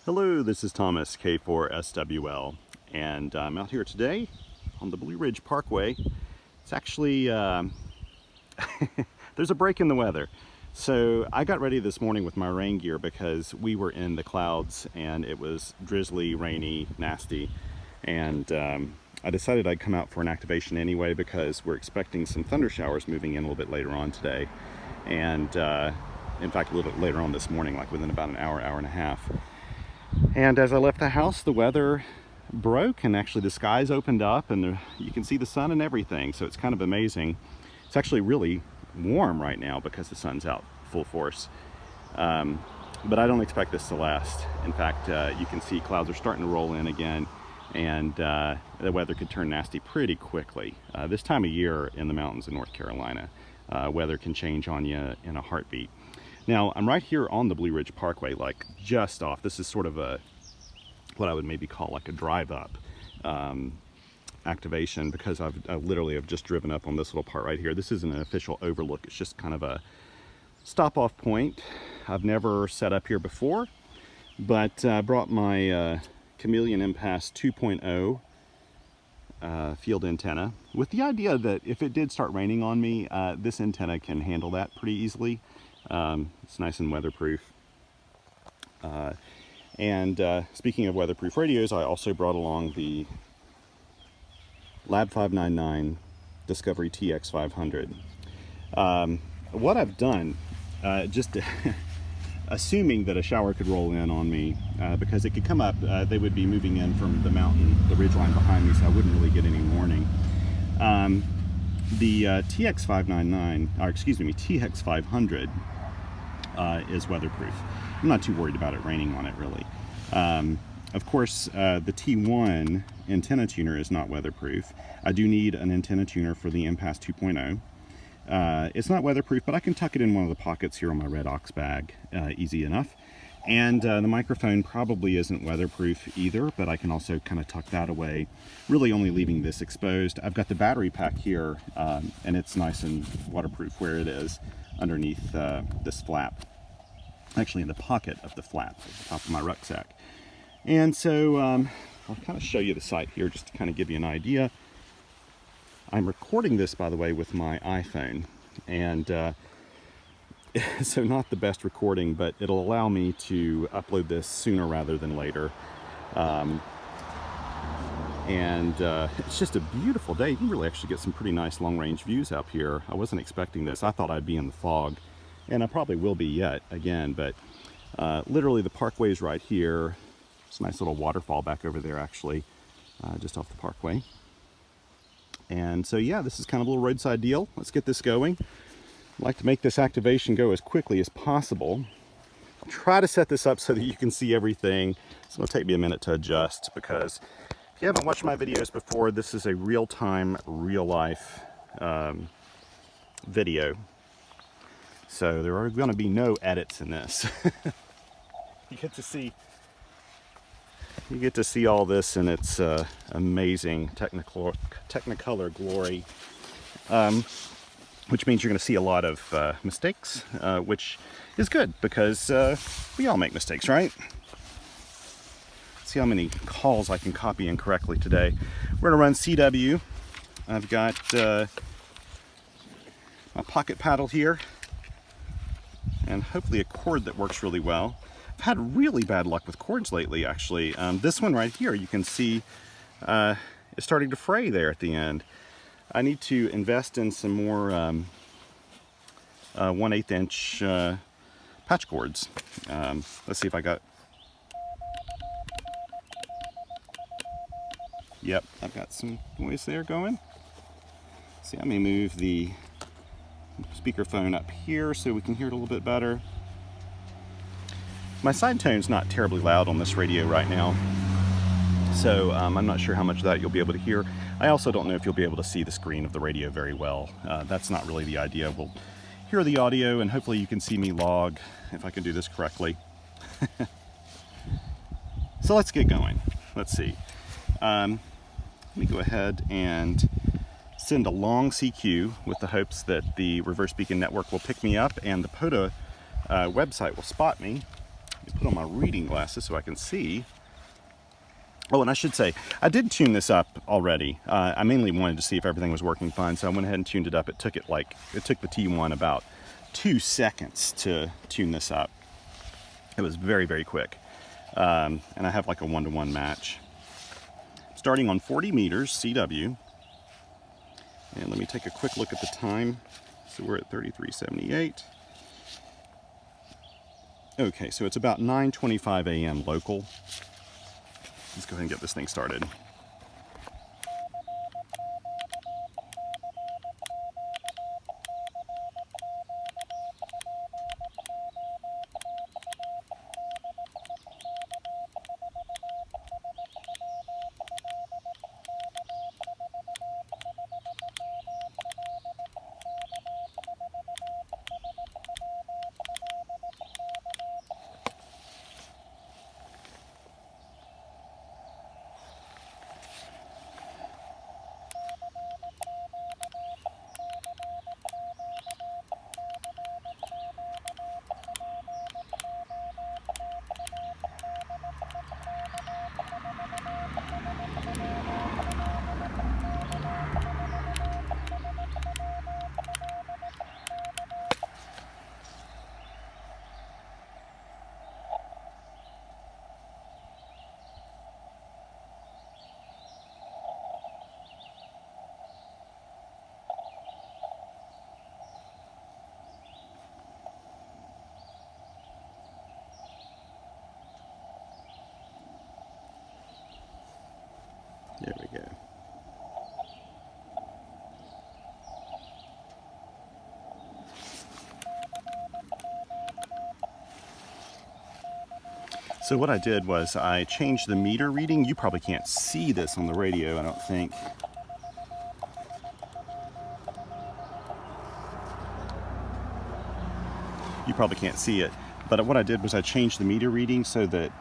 Hello, this is Thomas, K4SWL, and I'm out here today on the Blue Ridge Parkway. It's actually, there's a break in the weather. So I got ready this morning with my rain gear because we were in the clouds and it was drizzly, rainy, nasty. And I decided I'd come out for an activation anyway because we're expecting some thunder showers moving in a little bit later on today. And in fact, a little bit later on this morning, like within about an hour, hour and a half. And as I left the house, the weather broke and actually the skies opened up and you can see the sun and everything. So it's kind of amazing. It's actually really warm right now because the sun's out full force. But I don't expect this to last. In fact, you can see clouds are starting to roll in again and the weather could turn nasty pretty quickly. This time of year in the mountains of North Carolina, weather can change on you in a heartbeat. Now, I'm right here on the Blue Ridge Parkway, like just off. This is sort of what I would maybe call like a drive-up activation because I literally have just driven up on this little part right here. This isn't an official overlook. It's just kind of a stop-off point. I've never set up here before, but I brought my Chameleon MPAS 2.0 field antenna with the idea that if it did start raining on me, this antenna can handle that pretty easily. It's nice and weatherproof. Speaking of weatherproof radios, I also brought along the lab599 Discovery TX-500. What I've done, just assuming that a shower could roll in on me, because it could come up, they would be moving in from the mountain, the ridgeline behind me, so I wouldn't really get any warning. The TX500 is weatherproof. I'm not too worried about it raining on it really. Of course, the T1 antenna tuner is not weatherproof. I do need an antenna tuner for the MPAS 2.0. It's not weatherproof, but I can tuck it in one of the pockets here on my red ox bag easy enough. And the microphone probably isn't weatherproof either, but I can also kind of tuck that away, really only leaving this exposed. I've got the battery pack here, and it's nice and waterproof where it is underneath this flap, actually in the pocket of the flap at the top of my rucksack. And so I'll kind of show you the site here just to kind of give you an idea. I'm recording this, by the way, with my iPhone, and so not the best recording, but it'll allow me to upload this sooner rather than later. It's just a beautiful day. You can really actually get some pretty nice long-range views up here. I wasn't expecting this. I thought I'd be in the fog, and I probably will be yet again, but literally the parkway is right here. It's a nice little waterfall back over there, actually, just off the parkway. And so, yeah, this is kind of a little roadside deal. Let's get this going. I'd like to make this activation go as quickly as possible. I'll try to set this up so that you can see everything. It's going to take me a minute to adjust because if you haven't watched my videos before, this is a real-time, real-life video. So there are going to be no edits in this. You get to see all this in its amazing Technicolor glory. Which means you're going to see a lot of mistakes, which is good because we all make mistakes, right? Let's see how many calls I can copy incorrectly today. We're going to run CW. I've got my pocket paddle here and hopefully a cord that works really well. I've had really bad luck with cords lately, actually. This one right here, you can see is starting to fray there at the end. I need to invest in some more 1/8 inch patch cords. Let's see if I got... Yep, I've got some noise there going. See, I may move the speakerphone up here so we can hear it a little bit better. My side tone's not terribly loud on this radio right now, so I'm not sure how much of that you'll be able to hear. I also don't know if you'll be able to see the screen of the radio very well. That's not really the idea. We'll hear the audio and hopefully you can see me log if I can do this correctly. So let's get going. Let's see. Let me go ahead and send a long CQ with the hopes that the reverse beacon network will pick me up and the POTA website will spot me. put on my reading glasses so I can see. Oh, and I should say, I did tune this up already. I mainly wanted to see if everything was working fine, so I went ahead and tuned it up. It took the T1 about 2 seconds to tune this up. It was very, very quick. And I have like a 1-to-1 match. Starting on 40 meters CW. And let me take a quick look at the time. So we're at 33:78. Okay, so it's about 9:25 a.m. local. Let's go ahead and get this thing started. There we go. So what I did was I changed the meter reading. You probably can't see this on the radio, I don't think. You probably can't see it. But what I did was I changed the meter reading so that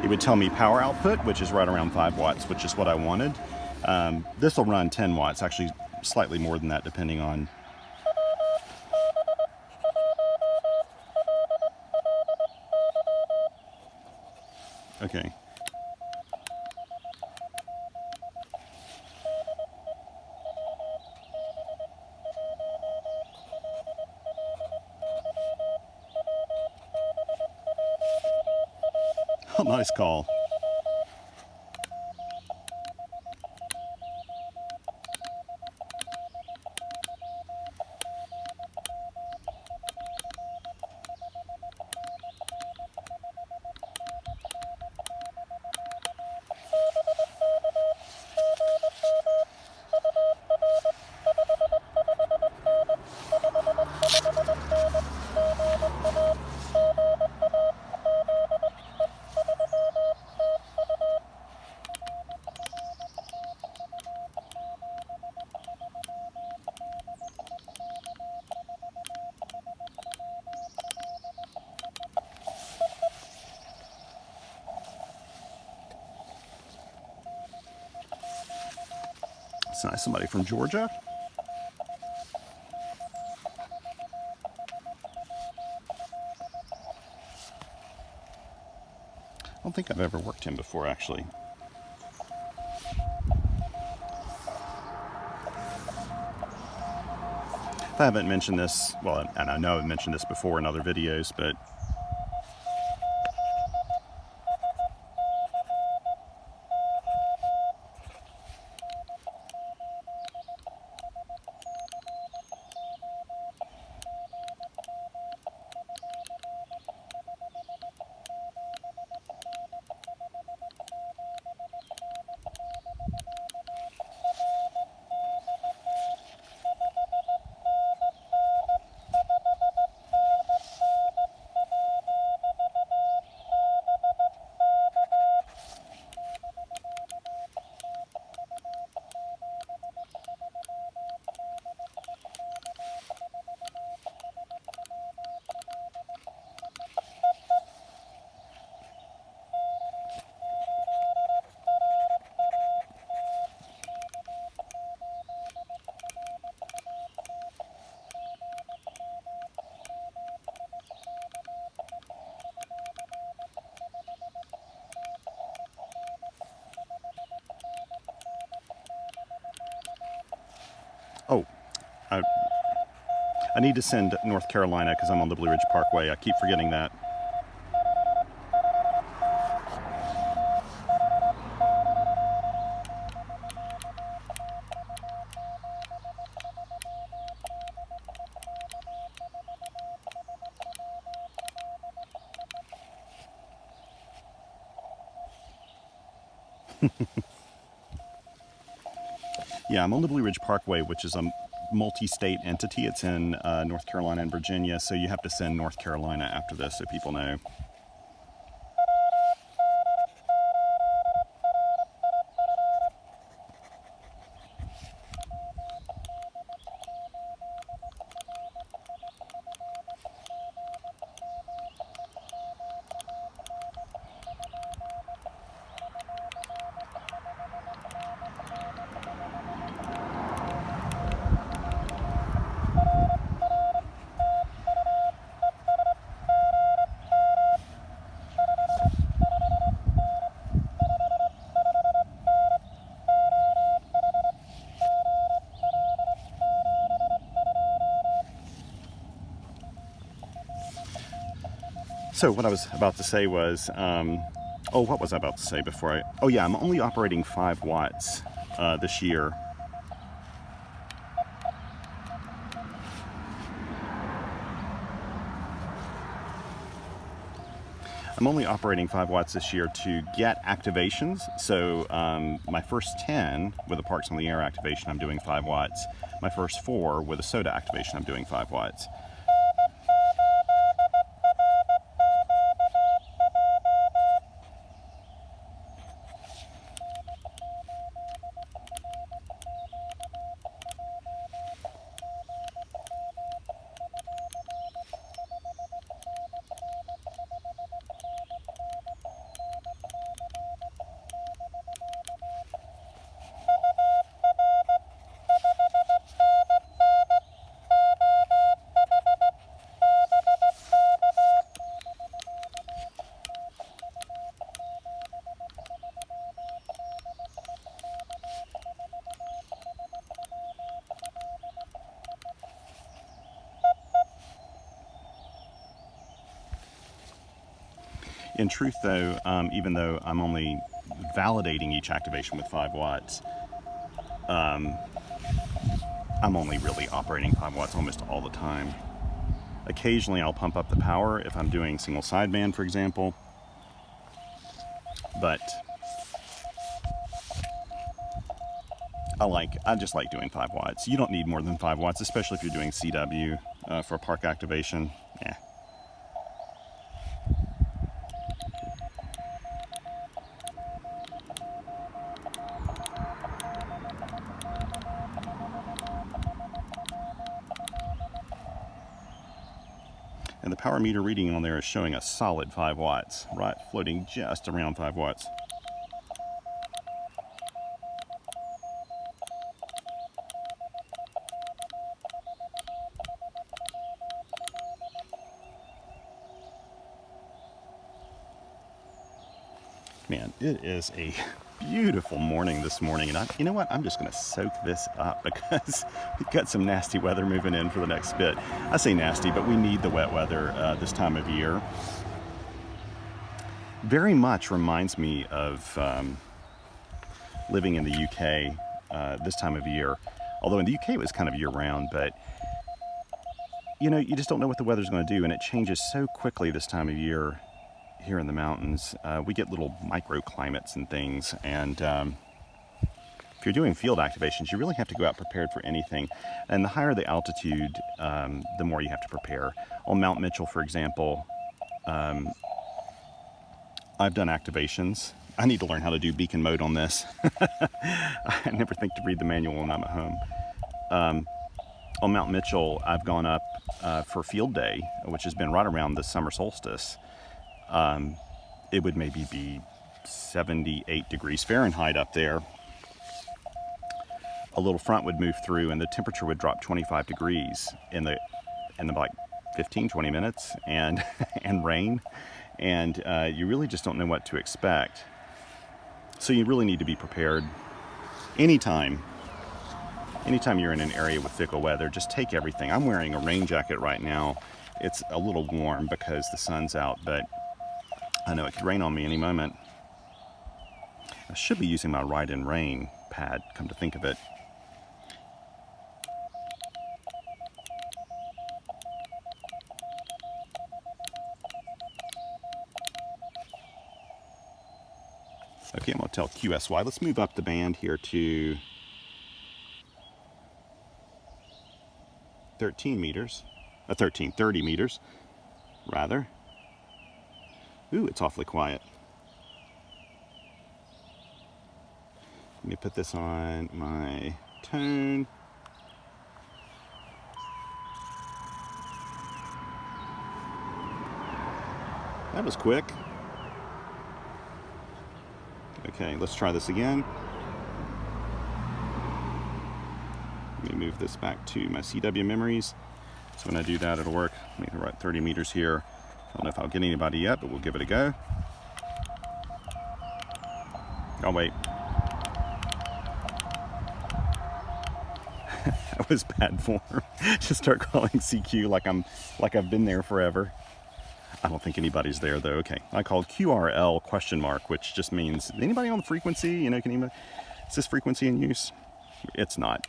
it would tell me power output, which is right around 5 watts, which is what I wanted. This will run 10 watts, actually slightly more than that depending on. Okay. Oh, nice call. It's nice, somebody from Georgia. I don't think I've ever worked him before, actually. I haven't mentioned this, well, and I know I've mentioned this before in other videos, but I need to send North Carolina because I'm on the Blue Ridge Parkway. I keep forgetting that. Yeah, I'm on the Blue Ridge Parkway, which is a multi-state entity. It's in North Carolina and Virginia, so you have to send North Carolina after this so people know. So what I was about to say was, what was I about to say before I, oh yeah, I'm only operating 5 watts this year. I'm only operating 5 watts this year to get activations. So my first 10 with a Parks on the Air activation, I'm doing 5 watts. My first 4 with a soda activation, I'm doing 5 watts. In truth, though, even though I'm only validating each activation with 5 watts, I'm only really operating 5 watts almost all the time. Occasionally I'll pump up the power if I'm doing single sideband, for example, but I just like doing 5 watts. You don't need more than 5 watts, especially if you're doing CW for a park activation. Yeah. And the power meter reading on there is showing a solid 5 watts, right, floating just around 5 watts. Man, it is a beautiful morning this morning, and you know what? I'm just going to soak this up because we've got some nasty weather moving in for the next bit. I say nasty, but we need the wet weather this time of year. Very much reminds me of living in the UK this time of year. Although in the UK it was kind of year-round, but you know, you just don't know what the weather's going to do, and it changes so quickly this time of year. Here in the mountains, we get little microclimates and things, and if you're doing field activations, you really have to go out prepared for anything. And the higher the altitude, the more you have to prepare. On Mount Mitchell, for example, I've done activations. I need to learn how to do beacon mode on this. I never think to read the manual when I'm at home. On Mount Mitchell, I've gone up for field day, which has been right around the summer solstice. It would maybe be 78 degrees Fahrenheit up there. A little front would move through and the temperature would drop 25 degrees in like 15-20 minutes, and and rain, and you really just don't know what to expect. So you really need to be prepared anytime anytime you're in an area with fickle weather, just take everything. I'm wearing a rain jacket right now. It's a little warm because the sun's out, but I know it could rain on me any moment. I should be using my Ride in Rain pad, come to think of it. Okay, I'm going to tell QSY. Let's move up the band here to 13 meters. 30 meters, rather. Ooh, it's awfully quiet. Let me put this on my tone. That was quick. Okay, let's try this again. Let me move this back to my CW memories. So when I do that, it'll work. Make it right 30 meters here. I don't know if I'll get anybody yet, but we'll give it a go. Oh, wait. That was bad form. Just start calling CQ like I've been there forever. I don't think anybody's there though. Okay, I called QRL question mark, which just means anybody on the frequency. You know, can anybody? Is this frequency in use? It's not.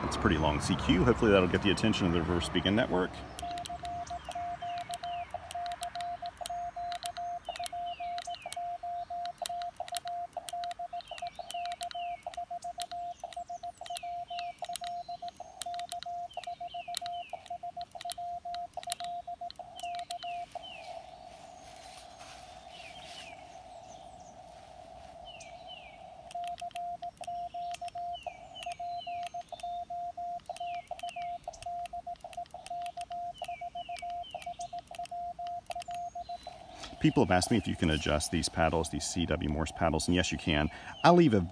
That's a pretty long CQ. Hopefully that'll get the attention of the reverse beacon network. People have asked me if you can adjust these paddles, these CW Morse paddles, and yes, you can. I leave a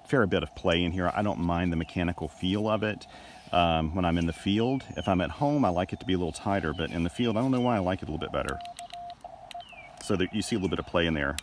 fair bit of play in here. I don't mind the mechanical feel of it when I'm in the field. If I'm at home, I like it to be a little tighter, but in the field, I don't know why I like it a little bit better. So that you see a little bit of play in there.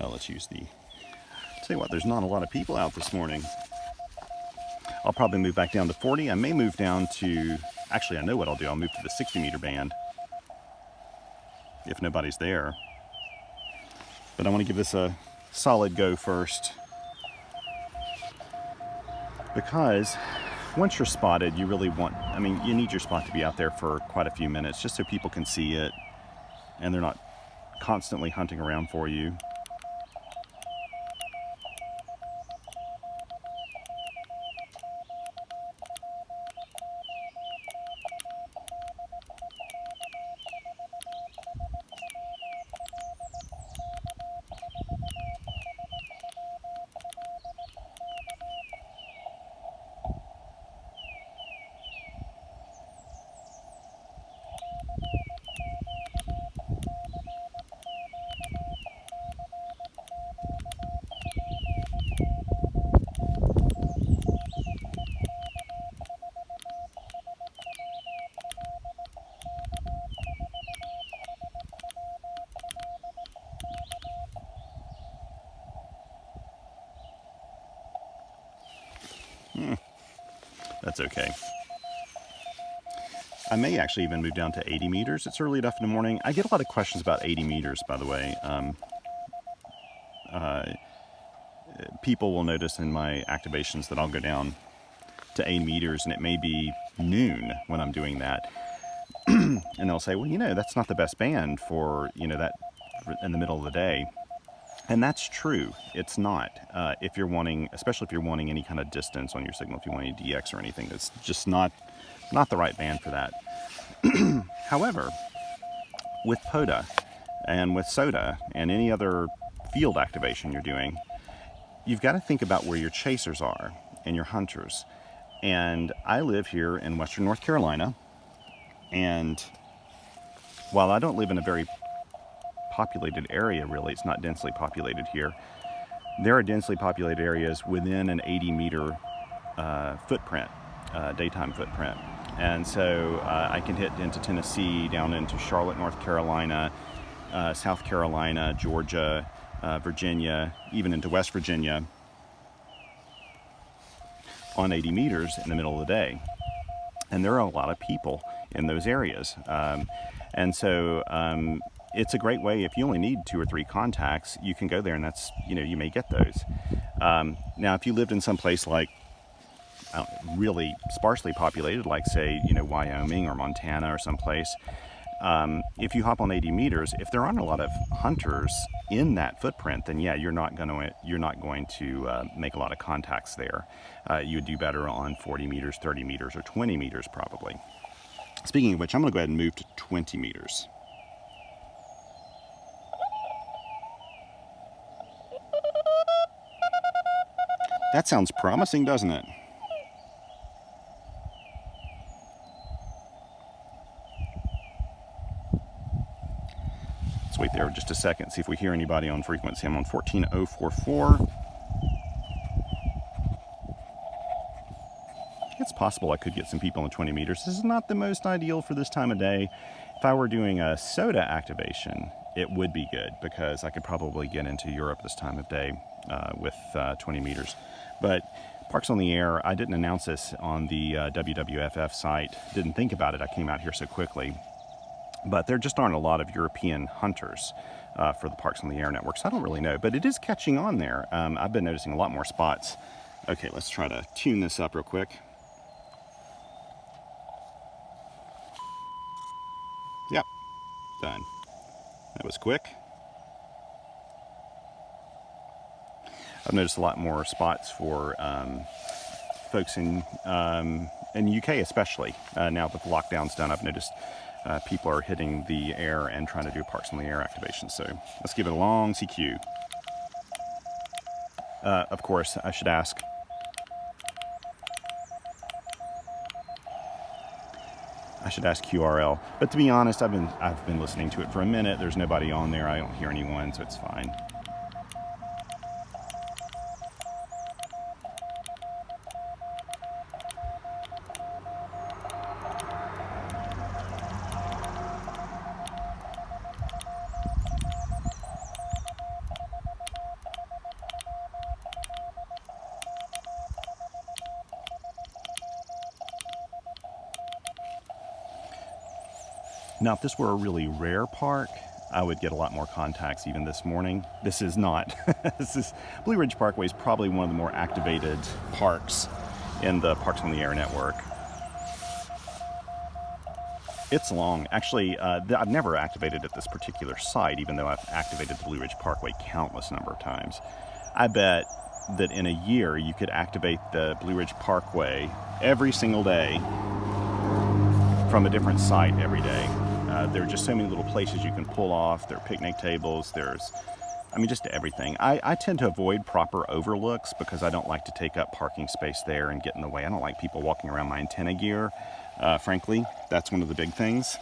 Let's use the, tell you what, there's not a lot of people out this morning. I'll probably move back down to 40. I may move down to, actually I know what I'll do. I'll move to the 60 meter band if nobody's there. But I want to give this a solid go first, because once you're spotted, you really want, I mean, you need your spot to be out there for quite a few minutes just so people can see it and they're not constantly hunting around for you. That's okay. I may actually even move down to 80 meters. It's early enough in the morning. I get a lot of questions about 80 meters, by the way. people will notice in my activations that I'll go down to 80 meters and it may be noon when I'm doing that. And they'll say, well, that's not the best band for, that in the middle of the day. And that's true. It's not. If you're wanting, especially if you're wanting any kind of distance on your signal, if you want any DX or anything, it's just not the right band for that. However, with PODA and with SOTA and any other field activation you're doing, you've got to think about where your chasers are and your hunters. And I live here in Western North Carolina, and while I don't live in a very populated area, really, it's not densely populated here, there are densely populated areas within an 80-meter footprint, daytime footprint. And so I can hit into Tennessee, down into Charlotte, North Carolina, South Carolina, Georgia, Virginia, even into West Virginia on 80 meters in the middle of the day. And there are a lot of people in those areas. And so it's a great way. If you only need 2 or 3 contacts, you can go there and that's, you may get those. Now, if you lived in some place like really sparsely populated, like say, Wyoming or Montana or someplace, if you hop on 80 meters, if there aren't a lot of hunters in that footprint, then yeah, you're not going to make a lot of contacts there. You would do better on 40 meters, 30 meters, or 20 meters probably. Speaking of which, I'm going to go ahead and move to 20 meters. That sounds promising, doesn't it? Let's wait there just a second, see if we hear anybody on frequency. I'm on 14044. It's possible I could get some people on 20 meters. This is not the most ideal for this time of day. If I were doing a SOTA activation, it would be good because I could probably get into Europe this time of day with 20 meters. But Parks on the Air, I didn't announce this on the WWFF site, didn't think about it, I came out here so quickly. But there just aren't a lot of European hunters for the Parks on the Air network, so I don't really know. But it is catching on there. I've been noticing a lot more spots. Okay, let's try to tune this up real quick. Yep, done. That was quick. I've noticed a lot more spots for folks in the UK especially. Now that the lockdown's done, I've noticed people are hitting the air and trying to do Parks on the Air activation. So let's give it a long CQ. Of course, I should ask, QRL. But to be honest, I've been listening to it for a minute. There's nobody on there. I don't hear anyone, so it's fine. Now, if this were a really rare park, I would get a lot more contacts even this morning. This is not. Blue Ridge Parkway is probably one of the more activated parks in the Parks on the Air network. It's long. Actually, I've never activated at this particular site, even though I've activated the Blue Ridge Parkway countless number of times. I bet that in a year you could activate the Blue Ridge Parkway every single day from a different site every day. There are just so many little places you can pull off. There are picnic tables. Just everything. I tend to avoid proper overlooks because I don't like to take up parking space there and get in the way. I don't like people walking around my antenna gear. Frankly, that's one of the big things.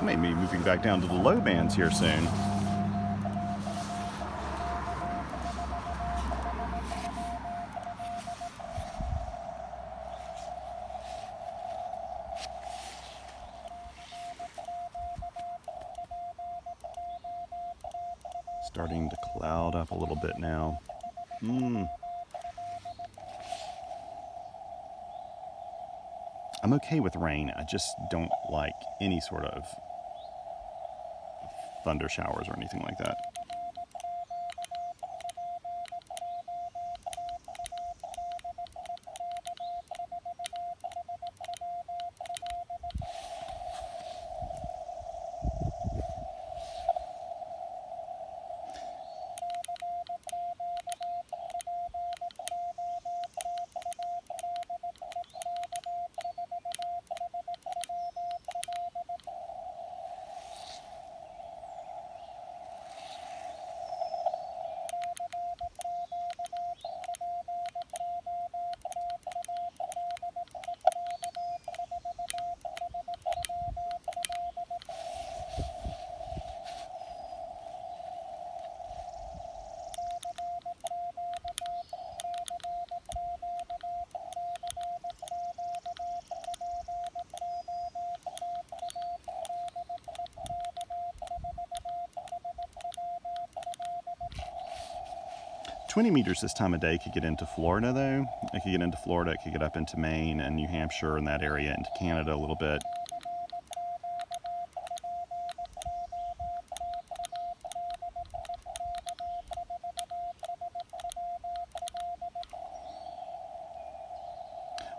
May be moving back down to the low bands here soon. Starting to cloud up a little bit now. I'm okay with rain. I just don't like any sort of thunder showers or anything like that. "20 meters this time of day could get into Florida, though. It could get into Florida, it could get up into Maine and New Hampshire and that area, into Canada a little bit.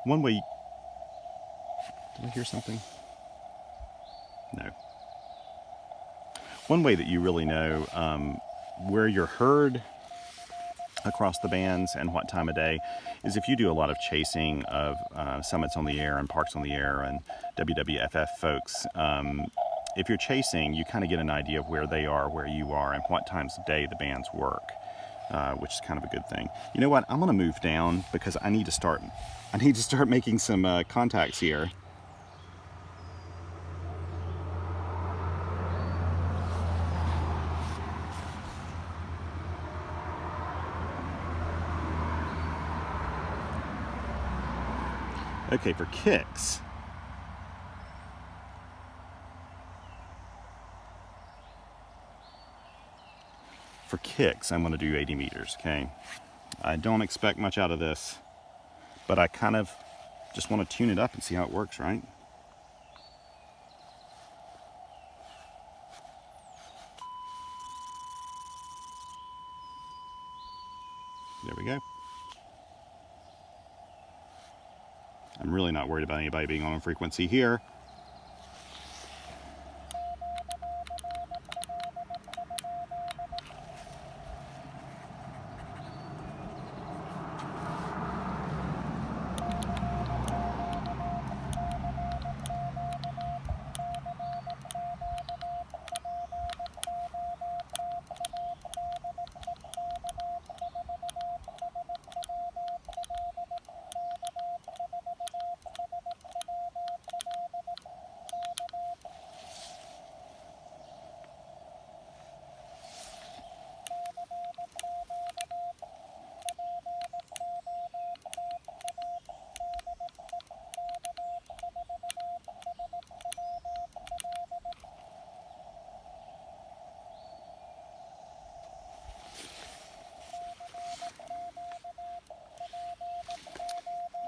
One way... Did I hear something? No. One way that you really know where you're heard across the bands and what time of day is if you do a lot of chasing of Summits on the Air and Parks on the Air and WWFF folks. If you're chasing, you kind of get an idea of where they are, where you are, and what times of day the bands work, which is kind of a good thing. You know what? I'm going to move down because I need to start making some contacts here. Okay, for kicks. For kicks, I'm going to do 80 meters, okay? I don't expect much out of this, but I kind of just want to tune it up and see how it works, right? There we go. I'm really not worried about anybody being on frequency here.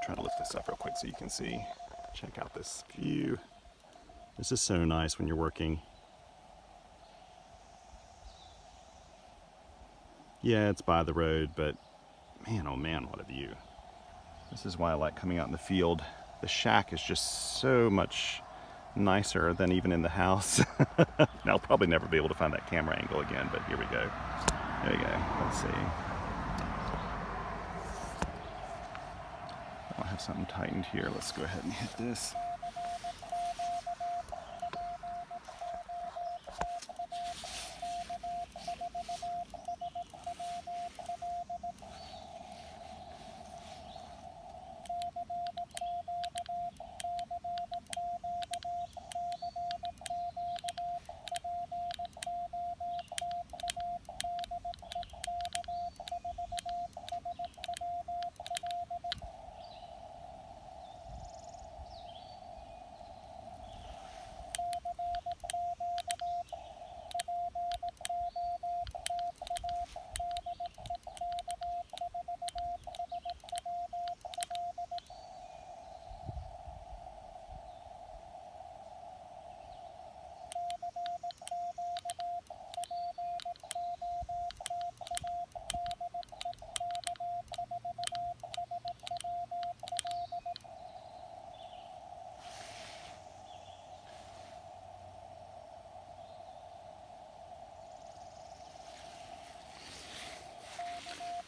Try to lift this up real quick so you can see. Check out this view. This is so nice when you're working. Yeah, it's by the road, but man, oh man, what a view. This is why I like coming out in the field. The shack is just so much nicer than even in the house. Now, I'll probably never be able to find that camera angle again, but here we go. There we go. Let's see. I'll have something tightened here. Let's go ahead and hit this.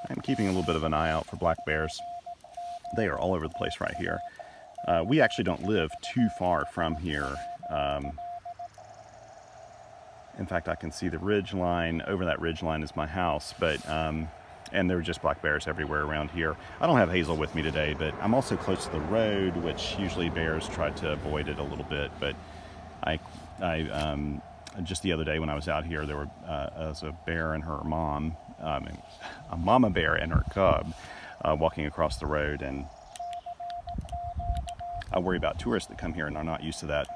I'm keeping a little bit of an eye out for black bears. They are all over the place right here. We actually don't live too far from here. In fact, I can see the ridge line. Over that ridge line is my house, but and there are just black bears everywhere around here. I don't have Hazel with me today, but I'm also close to the road, which usually bears try to avoid it a little bit. But I just the other day when I was out here, there was a bear and her mom, a mama bear and her cub, walking across the road, and I worry about tourists that come here and are not used to that.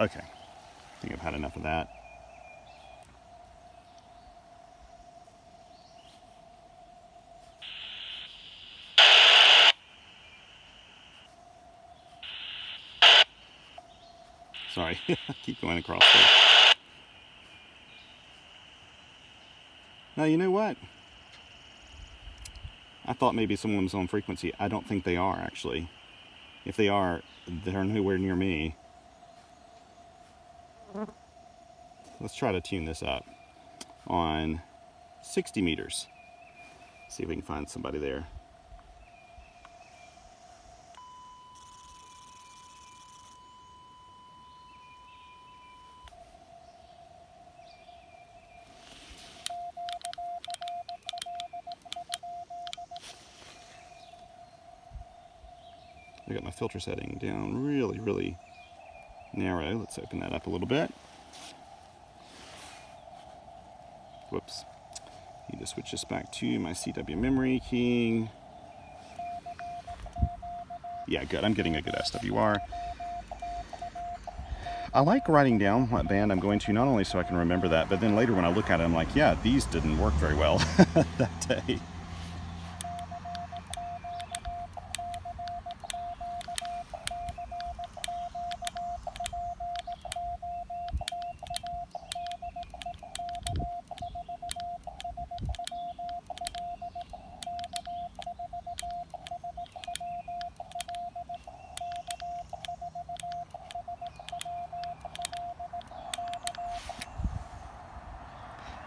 Okay, I think I've had enough of that. Sorry, I keep going across there. Now, you know what? I thought maybe someone was on frequency. I don't think they are, actually. If they are, they're nowhere near me. Let's try to tune this up on 60 meters. See if we can find somebody there. I got my filter setting down really, really narrow. Let's open that up a little bit. Whoops. Need to switch this back to my CW memory keying. Yeah, good. I'm getting a good SWR. I like writing down what band I'm going to, not only so I can remember that, but then later when I look at it, I'm like, yeah, these didn't work very well that day.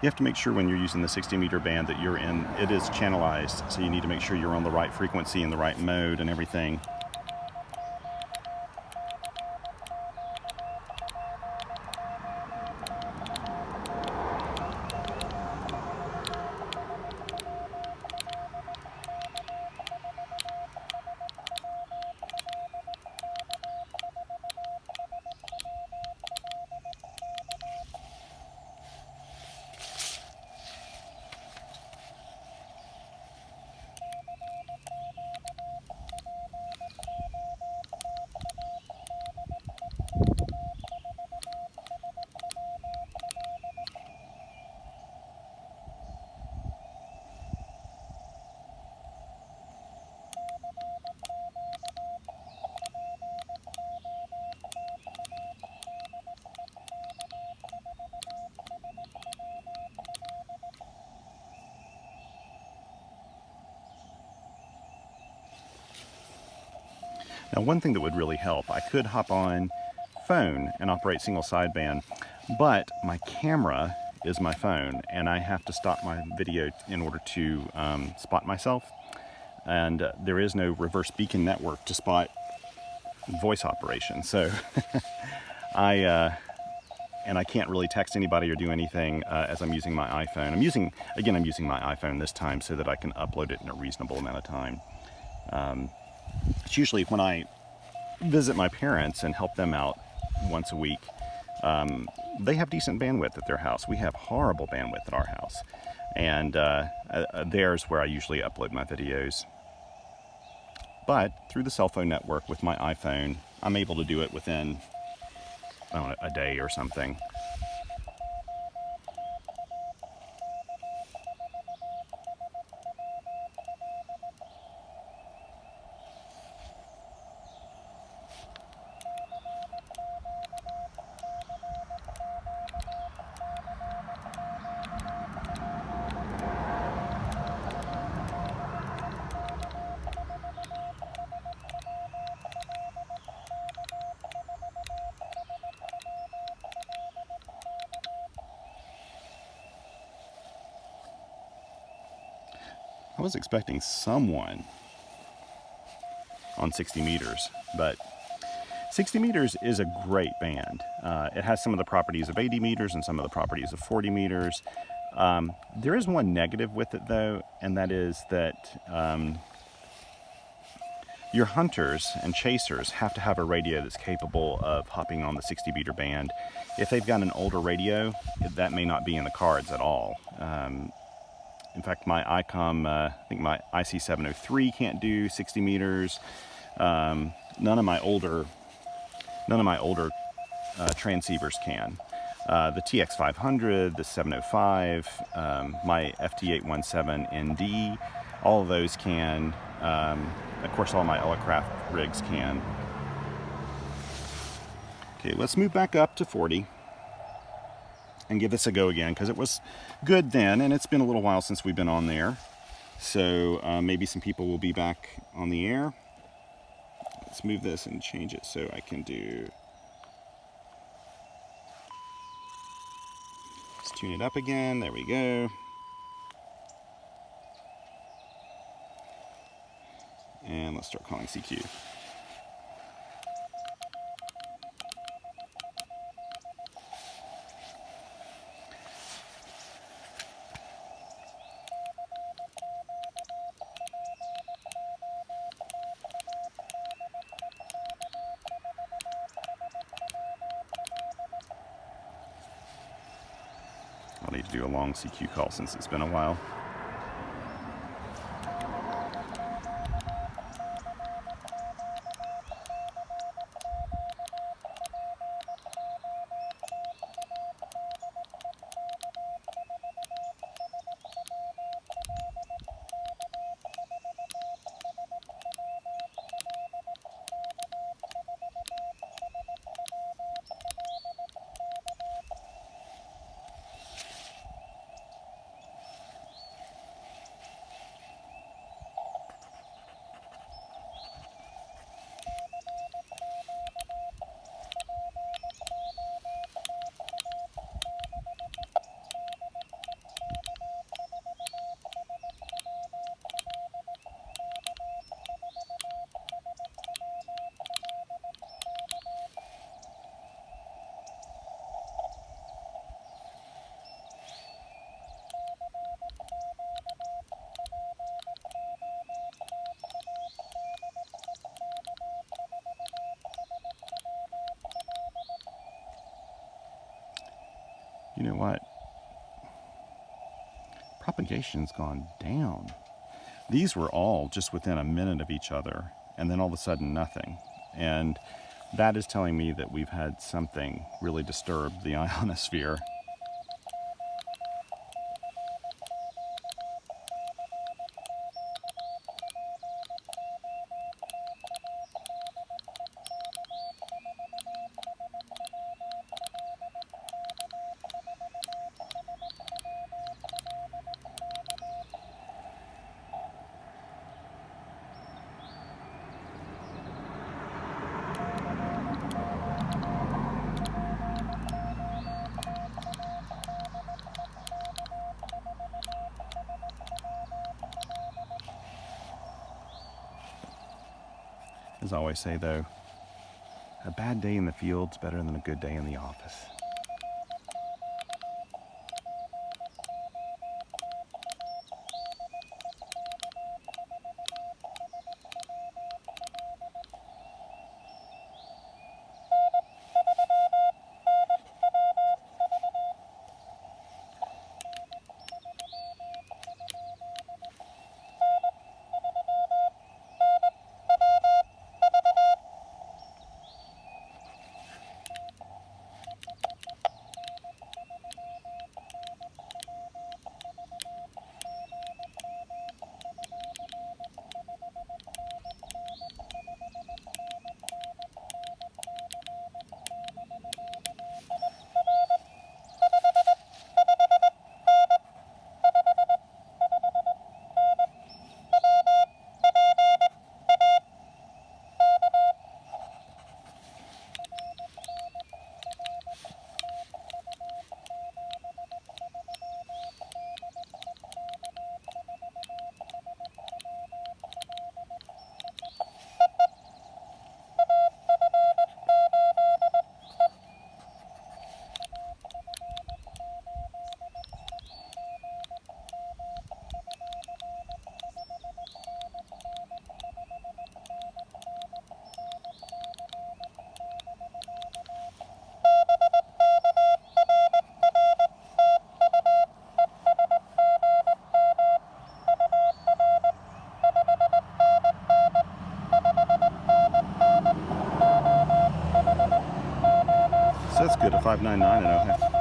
You have to make sure when you're using the 60 meter band that you're in, it is channelized, so you need to make sure you're on the right frequency and the right mode and everything. Now, one thing that would really help, I could hop on phone and operate single sideband, but my camera is my phone, and I have to stop my video in order to spot myself. And there is no reverse beacon network to spot voice operation, so I can't really text anybody or do anything as I'm using my iPhone. I'm using my iPhone this time so that I can upload it in a reasonable amount of time. It's usually when I visit my parents and help them out once a week. They have decent bandwidth at their house. We have horrible bandwidth at our house. And there's where I usually upload my videos. But through the cell phone network with my iPhone, I'm able to do it within, I don't know, a day or something. I was expecting someone on 60 meters, but 60 meters is a great band. It has some of the properties of 80 meters and some of the properties of 40 meters. There is one negative with it though, and that is that your hunters and chasers have to have a radio that's capable of hopping on the 60 meter band. If they've got an older radio, that may not be in the cards at all. In fact, my ICOM, I think my IC703 can't do 60 meters. None of my older transceivers can. The TX-500, the 705, my FT817ND, all of those can. Of course, all my Elecraft rigs can. Okay, let's move back up to 40 and give this a go again, because it was good then, and it's been a little while since we've been on there. So maybe some people will be back on the air. Let's move this and change it so I can do... Let's tune it up again. There we go. And let's start calling CQ. I'll need to do a long CQ call since it's been a while. You know what? Propagation's gone down. These were all just within a minute of each other, and then all of a sudden nothing. And that is telling me that we've had something really disturb the ionosphere. As I always say though, a bad day in the field's better than a good day in the office. good, a 599 and okay.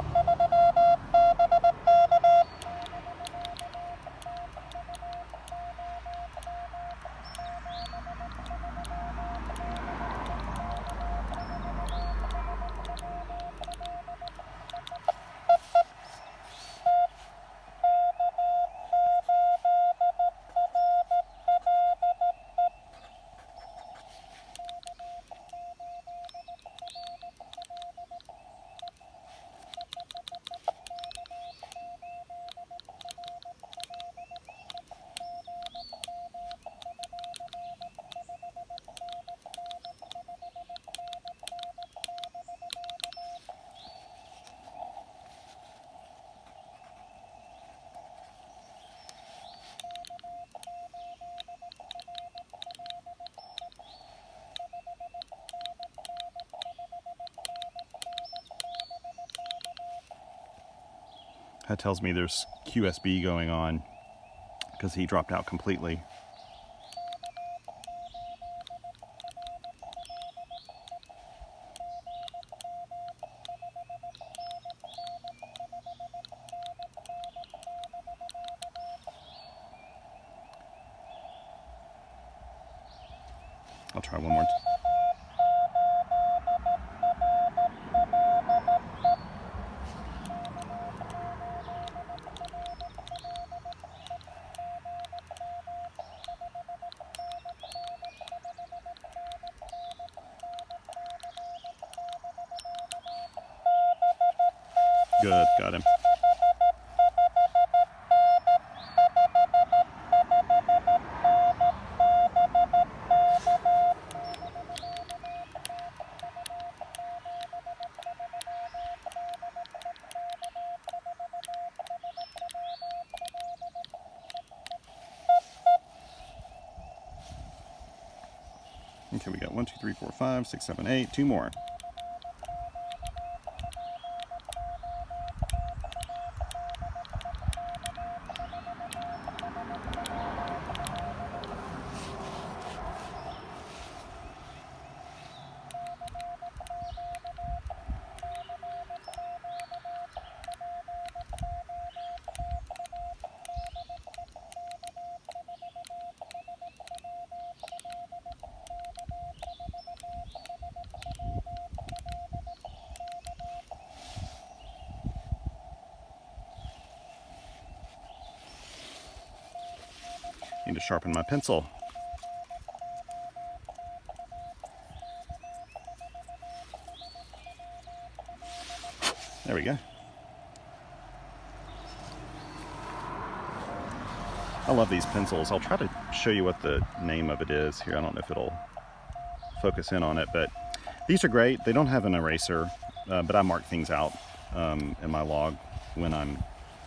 That tells me there's QSB going on because he dropped out completely. I'll try one more. Good, got him. Okay, we got 1, 2, 3, 4, 5, 6, 7, 8, 2 more. Need to sharpen my pencil. There we go. I love these pencils. I'll try to show you what the name of it is here. I don't know if it'll focus in on it, but these are great. They don't have an eraser, but I mark things out in my log when I'm,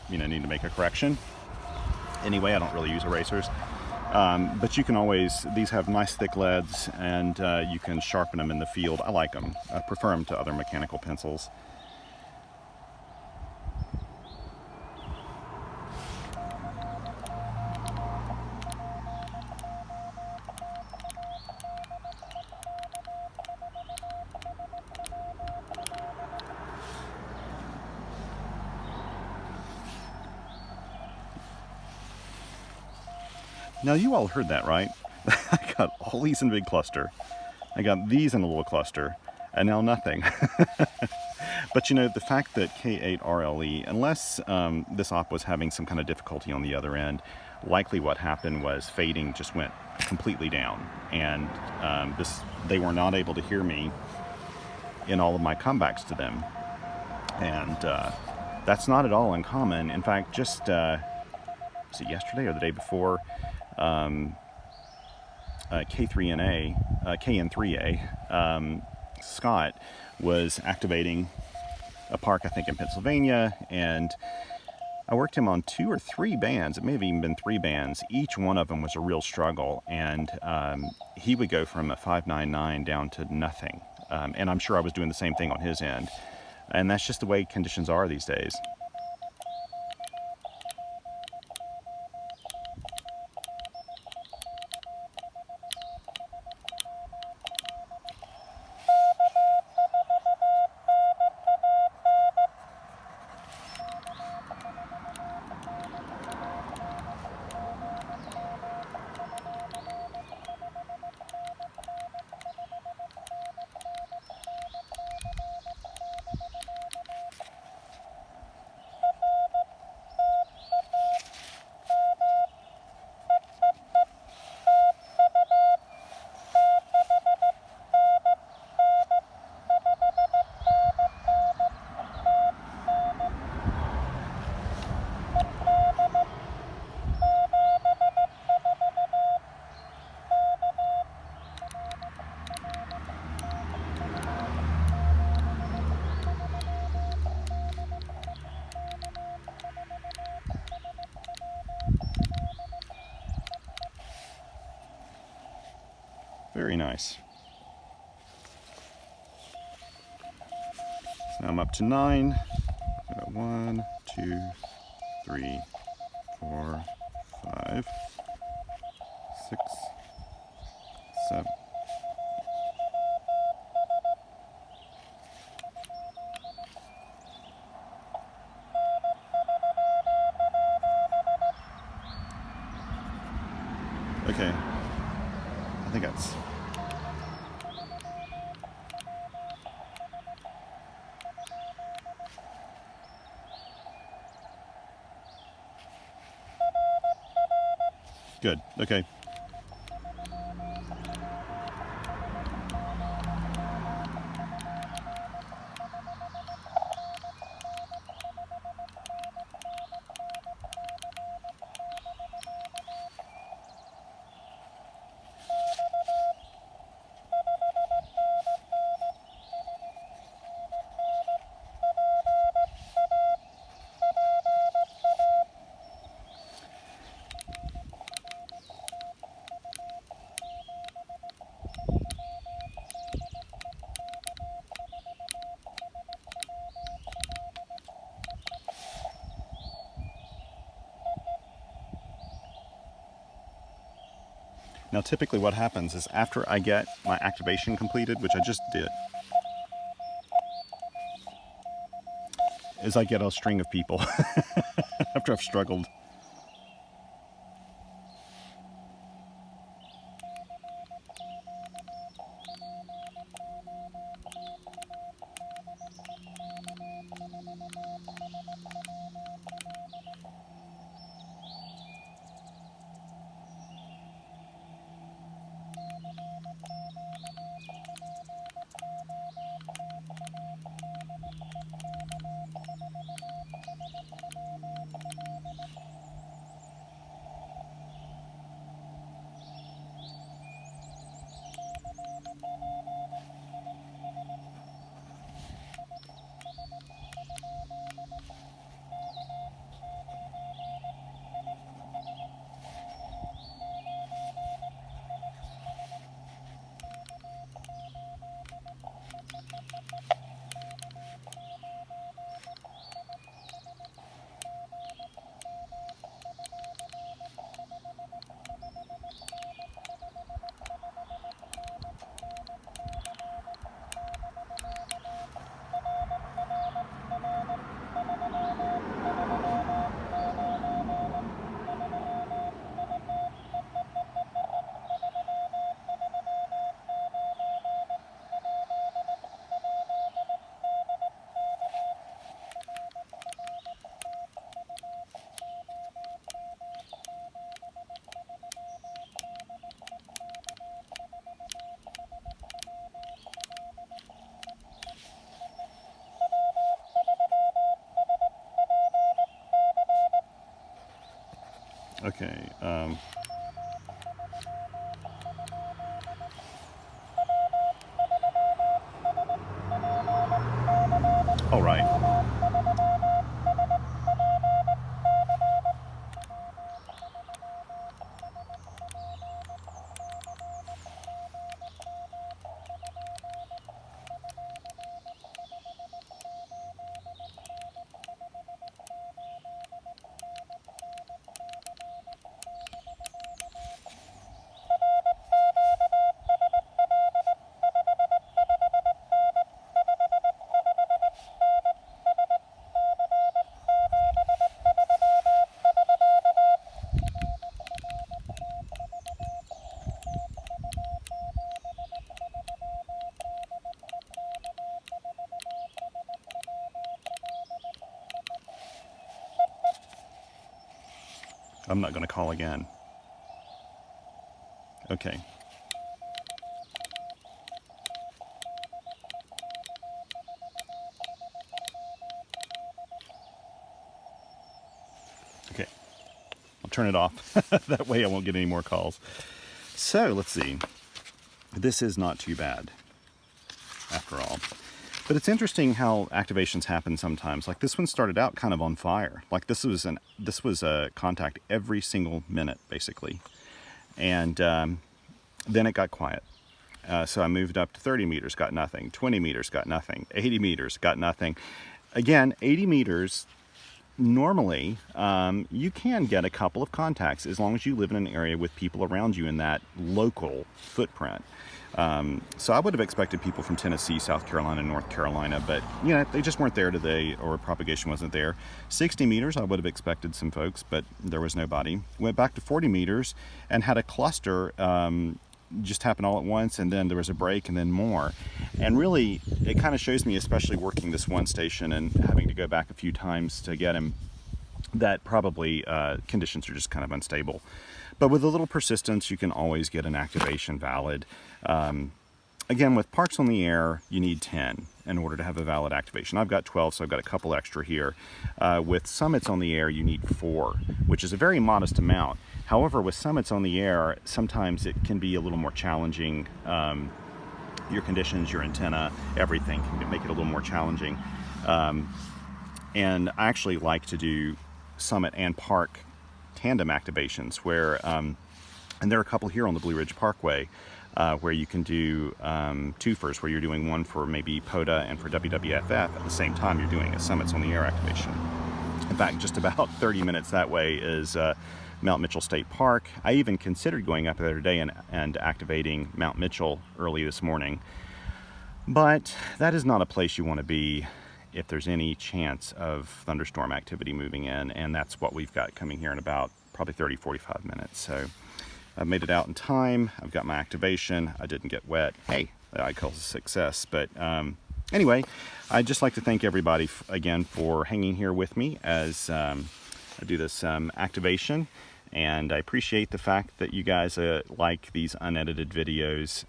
need to make a correction. Anyway, I don't really use erasers. But you can always, these have nice thick leads, and you can sharpen them in the field. I like them. I prefer them to other mechanical pencils. Now you all heard that, right? I got all these in a big cluster. I got these in a little cluster, and now nothing. But the fact that K8RLE, unless this op was having some kind of difficulty on the other end, likely what happened was fading just went completely down, and they were not able to hear me in all of my comebacks to them. And that's not at all uncommon. In fact, just was it yesterday or the day before, KN3A, Scott was activating a park, I think in Pennsylvania, and I worked him on 2 or 3 bands. It may have even been 3 bands. Each one of them was a real struggle, and he would go from a 599 down to nothing. And I'm sure I was doing the same thing on his end. And that's just the way conditions are these days. Very nice. So now I'm up to 9. I got 1, 2, 3, 4, 5, 6, 7. Okay, I think that's... Good, okay. Now typically what happens is after I get my activation completed, which I just did, is I get a string of people after I've struggled. Okay, all right. I'm not going to call again. Okay. Okay. I'll turn it off. That way I won't get any more calls. So let's see. This is not too bad after all. But it's interesting how activations happen sometimes. Like this one started out kind of on fire. Like this was a contact every single minute basically. And then it got quiet. So I moved up to 30 meters, got nothing. 20 meters, got nothing. 80 meters, got nothing. Again, 80 meters, normally you can get a couple of contacts as long as you live in an area with people around you in that local footprint. So I would have expected people from Tennessee, South Carolina, North Carolina, but you know, they just weren't there today, or propagation wasn't there. 60 meters, I would have expected some folks, but there was nobody. Went back to 40 meters and had a cluster just happen all at once, and then there was a break and then more. And really, it kind of shows me, especially working this one station and having to go back a few times to get him, that probably conditions are just kind of unstable. But with a little persistence, you can always get an activation valid. Again, with parks on the air, you need 10 in order to have a valid activation. I've got 12, so I've got a couple extra here. With summits on the air, you need 4, which is a very modest amount. However, with summits on the air, sometimes it can be a little more challenging. Your conditions, your antenna, everything can make it a little more challenging. And I actually like to do summit and park tandem activations where, and there are a couple here on the Blue Ridge Parkway, where you can do twofers, where you're doing one for maybe POTA and for WWFF at the same time you're doing a Summits on the Air activation. In fact, just about 30 minutes that way is Mount Mitchell State Park. I even considered going up the other day and activating Mount Mitchell early this morning, but that is not a place you want to be if there's any chance of thunderstorm activity moving in, and that's what we've got coming here in about probably 30-45 minutes. So I've made it out in time. I've got my activation. I didn't get wet. Hey, I call it a success. But anyway, I'd just like to thank everybody again for hanging here with me as I do this activation. And I appreciate the fact that you guys like these unedited videos.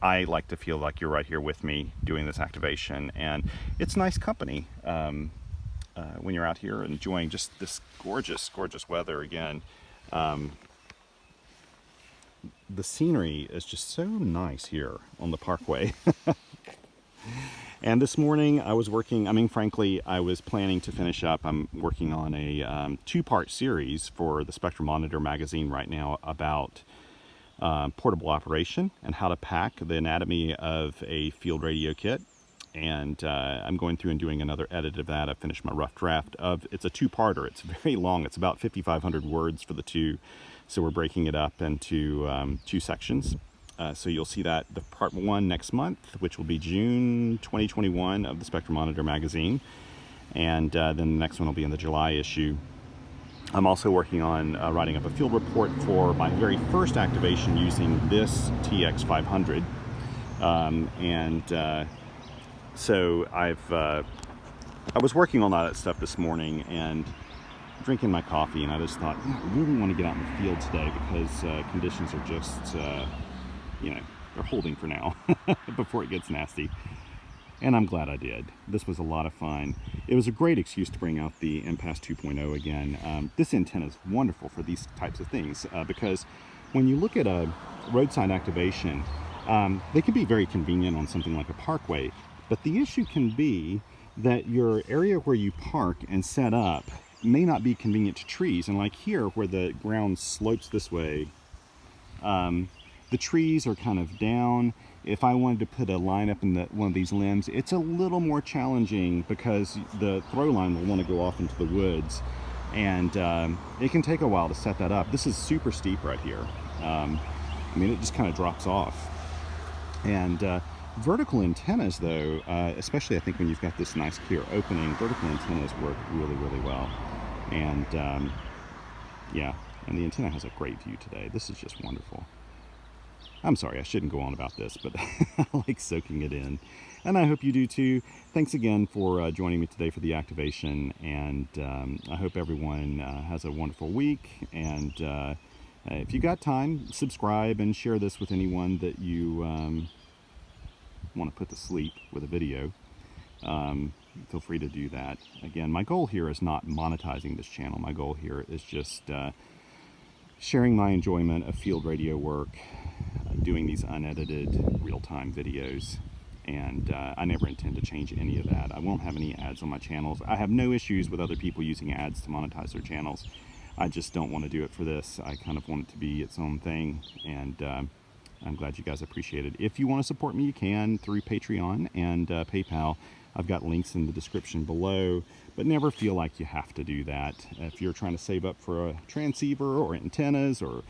I like to feel like you're right here with me doing this activation, and it's nice company when you're out here enjoying just this gorgeous, gorgeous weather again. The scenery is just so nice here on the Parkway. And this morning I was working, I mean, frankly, I was planning to finish up. I'm working on a 2-part series for the Spectrum Monitor magazine right now about portable operation and how to pack the anatomy of a field radio kit. And I'm going through and doing another edit of that. I finished my rough draft of, it's a 2-parter. It's very long. It's about 5,500 words for the 2. So we're breaking it up into 2 sections. So you'll see that the part 1 next month, which will be June 2021 of the Spectrum Monitor magazine. And then the next one will be in the July issue. I'm also working on writing up a field report for my very first activation using this TX-500. So I was working on all that stuff this morning and drinking my coffee, and I just thought, I really want to get out in the field today because conditions are just, you know, they're holding for now before it gets nasty. And I'm glad I did. This was a lot of fun. It was a great excuse to bring out the MPAS 2.0 again. This antenna is wonderful for these types of things because when you look at a roadside activation, they can be very convenient on something like a parkway, but the issue can be that your area where you park and set up may not be convenient to trees. And like here, where the ground slopes this way, the trees are kind of down. If I wanted to put a line up in one of these limbs, it's a little more challenging because the throw line will want to go off into the woods, and it can take a while to set that up. This is super steep right here. I mean, it just kind of drops off. And vertical antennas, though, especially I think when you've got this nice clear opening, vertical antennas work really, really well. And yeah, and the antenna has a great view today. This is just wonderful. I'm sorry, I shouldn't go on about this, but I like soaking it in. And I hope you do too. Thanks again for joining me today for the activation. And I hope everyone has a wonderful week. And if you got time, subscribe and share this with anyone that you want to put to sleep with a video. Feel free to do that. Again, my goal here is not monetizing this channel. My goal here is just sharing my enjoyment of field radio work, doing these unedited real-time videos, and I never intend to change any of that. I won't have any ads on my channels. I have no issues with other people using ads to monetize their channels. I just don't want to do it for this. I kind of want it to be its own thing, and I'm glad you guys appreciate it. If you want to support me, you can through Patreon and PayPal. I've got links in the description below, but never feel like you have to do that. If you're trying to save up for a transceiver or antennas or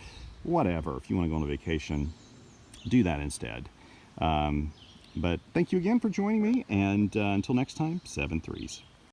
whatever, if you want to go on a vacation, do that instead. But thank you again for joining me, and until next time, 7 threes.